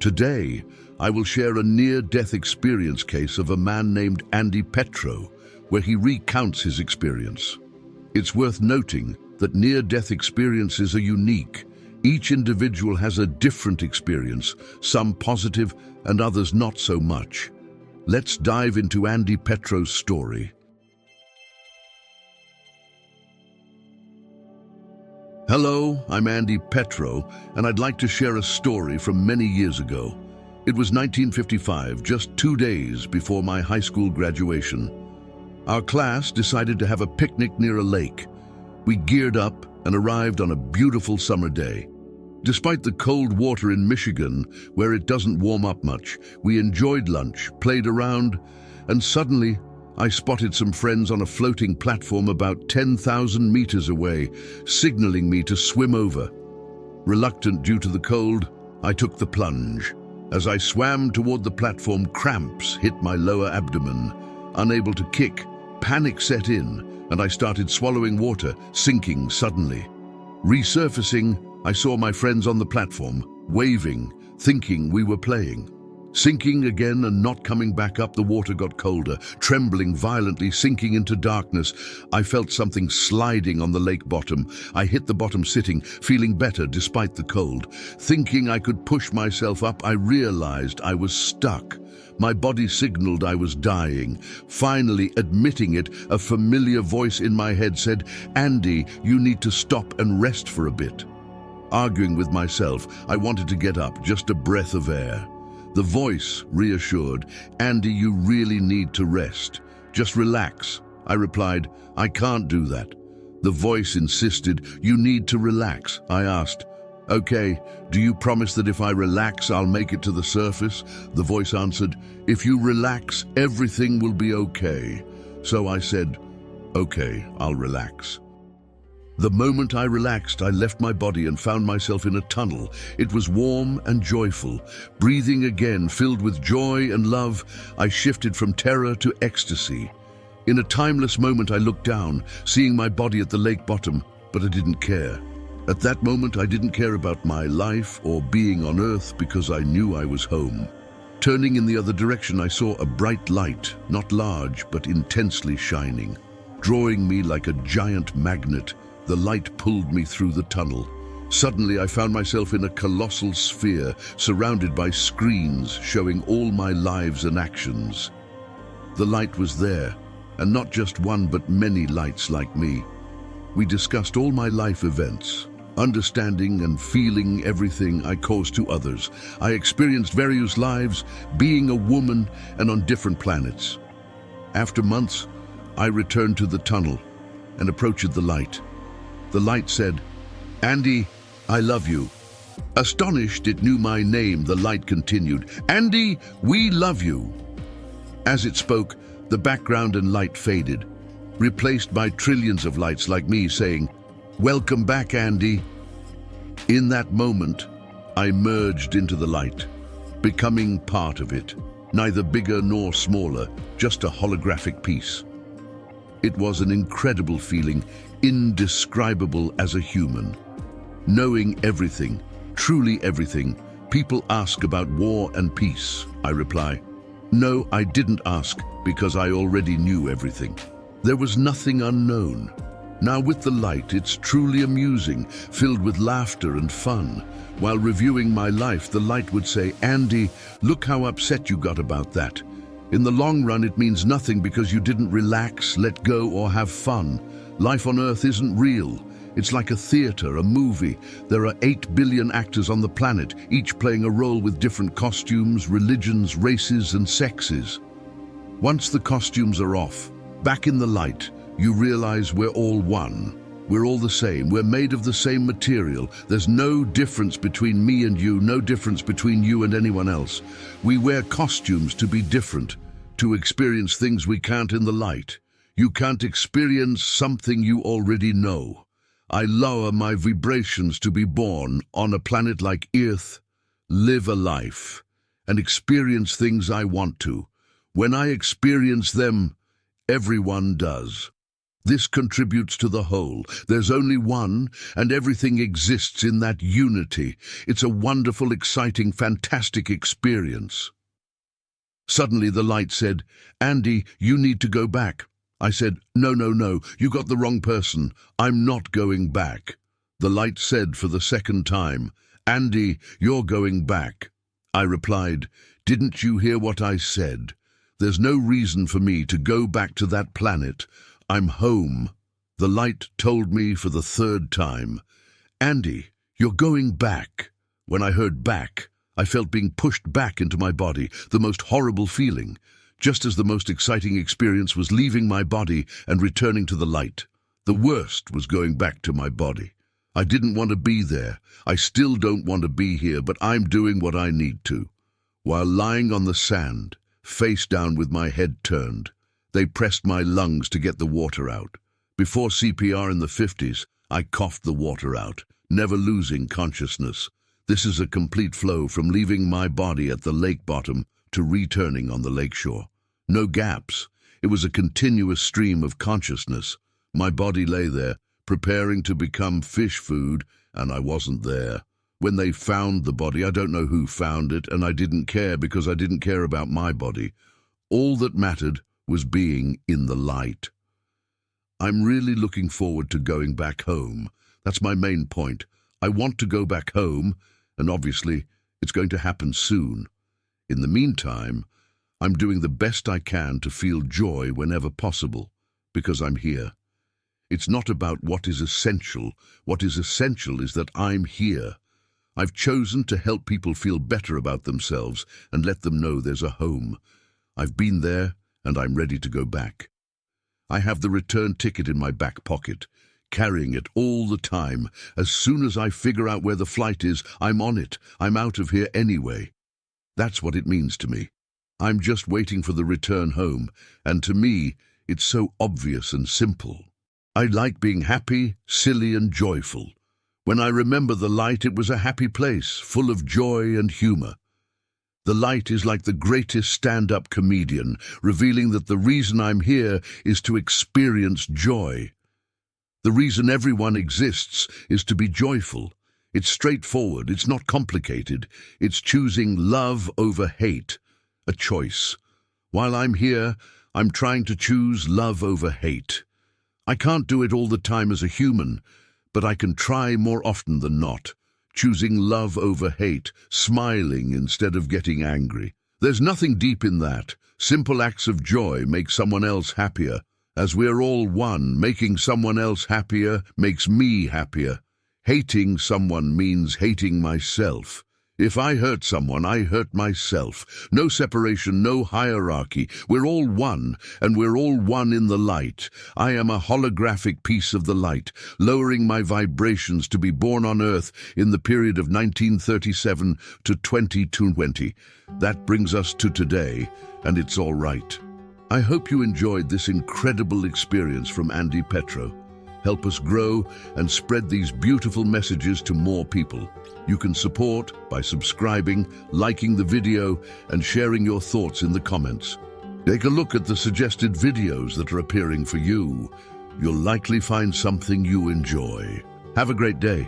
Today, I will share a near-death experience case of a man named Andy Petro, where he recounts his experience. It's worth noting that near-death experiences are unique. Each individual has a different experience, some positive and others not so much. Let's dive into Andy Petro's story. Hello, I'm Andy Petro, and I'd like to share a story from many years ago. It was 1955, just 2 days before my high school graduation. Our class decided to have a picnic near a lake. We geared up and arrived on a beautiful summer day. Despite the cold water in Michigan, where it doesn't warm up much, we enjoyed lunch, played around, and suddenly I spotted some friends on a floating platform about 10,000 meters away, signaling me to swim over. Reluctant due to the cold, I took the plunge. As I swam toward the platform, cramps hit my lower abdomen. Unable to kick, panic set in, and I started swallowing water, sinking suddenly. Resurfacing, I saw my friends on the platform, waving, thinking we were playing. Sinking again and not coming back up, the water got colder, trembling violently, sinking into darkness. I felt something sliding on the lake bottom. I hit the bottom sitting, feeling better despite the cold. Thinking I could push myself up, I realized I was stuck. My body signaled I was dying. Finally, admitting it, a familiar voice in my head said, "Andy, you need to stop and rest for a bit." Arguing with myself, I wanted to get up, just a breath of air. The voice reassured, "Andy, you really need to rest. Just relax." I replied, "I can't do that." The voice insisted, "You need to relax." I asked, "Okay, do you promise that if I relax, I'll make it to the surface?" The voice answered, "If you relax, everything will be okay." So I said, "Okay, I'll relax." The moment I relaxed, I left my body and found myself in a tunnel. It was warm and joyful. Breathing again, filled with joy and love, I shifted from terror to ecstasy. In a timeless moment, I looked down, seeing my body at the lake bottom, but I didn't care. At that moment, I didn't care about my life or being on earth because I knew I was home. Turning in the other direction, I saw a bright light, not large, but intensely shining. Drawing me like a giant magnet, the light pulled me through the tunnel. Suddenly, I found myself in a colossal sphere, surrounded by screens showing all my lives and actions. The light was there, and not just one, but many lights like me. We discussed all my life events, understanding and feeling everything I caused to others. I experienced various lives, being a woman and on different planets. After months, I returned to the tunnel and approached the light. The light said, "Andy, I love you." Astonished it knew my name, the light continued, "Andy, we love you." As it spoke, the background and light faded, replaced by trillions of lights like me saying, "Welcome back, Andy." In that moment, I merged into the light, becoming part of it, neither bigger nor smaller, just a holographic piece. It was an incredible feeling, indescribable as a human. Knowing everything, truly everything. People ask about war and peace. I reply, "No, I didn't ask because I already knew everything." There was nothing unknown. Now with the light, it's truly amusing, filled with laughter and fun. While reviewing my life, the light would say, "Andy, look how upset you got about that. In the long run, it means nothing because you didn't relax, let go, or have fun. Life on Earth isn't real. It's like a theater, a movie. There are 8 billion actors on the planet, each playing a role with different costumes, religions, races, and sexes. Once the costumes are off, back in the light, you realize we're all one. We're all the same. We're made of the same material. There's no difference between me and you, no difference between you and anyone else. We wear costumes to be different, to experience things we can't in the light. You can't experience something you already know. I lower my vibrations to be born on a planet like Earth, live a life, and experience things I want to. When I experience them, everyone does. This contributes to the whole. There's only one, and everything exists in that unity. It's a wonderful, exciting, fantastic experience. Suddenly the light said, "Andy, you need to go back." I said, "No, no, no, you got the wrong person. I'm not going back." The light said for the second time, "Andy, you're going back." I replied, "Didn't you hear what I said? There's no reason for me to go back to that planet. I'm home." The light told me for the third time, "Andy, you're going back." When I heard back, I felt being pushed back into my body, the most horrible feeling, just as the most exciting experience was leaving my body and returning to the light. The worst was going back to my body. I didn't want to be there. I still don't want to be here, but I'm doing what I need to. While lying on the sand, face down with my head turned, they pressed my lungs to get the water out. Before CPR in the 50s, I coughed the water out, never losing consciousness. This is a complete flow from leaving my body at the lake bottom to returning on the lakeshore. No gaps. It was a continuous stream of consciousness. My body lay there, preparing to become fish food, and I wasn't there. When they found the body, I don't know who found it, and I didn't care because I didn't care about my body. All that mattered was being in the light. I'm really looking forward to going back home. That's my main point. I want to go back home, and obviously it's going to happen soon. In the meantime, I'm doing the best I can to feel joy whenever possible, because I'm here. It's not about what is essential. What is essential is that I'm here. I've chosen to help people feel better about themselves and let them know there's a home. I've been there, and I'm ready to go back. I have the return ticket in my back pocket, carrying it all the time. As soon as I figure out where the flight is, I'm on it. I'm out of here anyway. That's what it means to me. I'm just waiting for the return home, and to me, it's so obvious and simple. I like being happy, silly, and joyful. When I remember the light, it was a happy place, full of joy and humor. The light is like the greatest stand-up comedian, revealing that the reason I'm here is to experience joy. The reason everyone exists is to be joyful. It's straightforward, it's not complicated. It's choosing love over hate, a choice. While I'm here, I'm trying to choose love over hate. I can't do it all the time as a human, but I can try more often than not, choosing love over hate, smiling instead of getting angry. There's nothing deep in that. Simple acts of joy make someone else happier. As we're all one, making someone else happier makes me happier. Hating someone means hating myself. If I hurt someone, I hurt myself. No separation, no hierarchy. We're all one, and we're all one in the light. I am a holographic piece of the light, lowering my vibrations to be born on Earth in the period of 1937 to 2020. That brings us to today, and it's all right. I hope you enjoyed this incredible experience from Andy Petro. Help us grow and spread these beautiful messages to more people. You can support by subscribing, liking the video, and sharing your thoughts in the comments. Take a look at the suggested videos that are appearing for you. You'll likely find something you enjoy. Have a great day.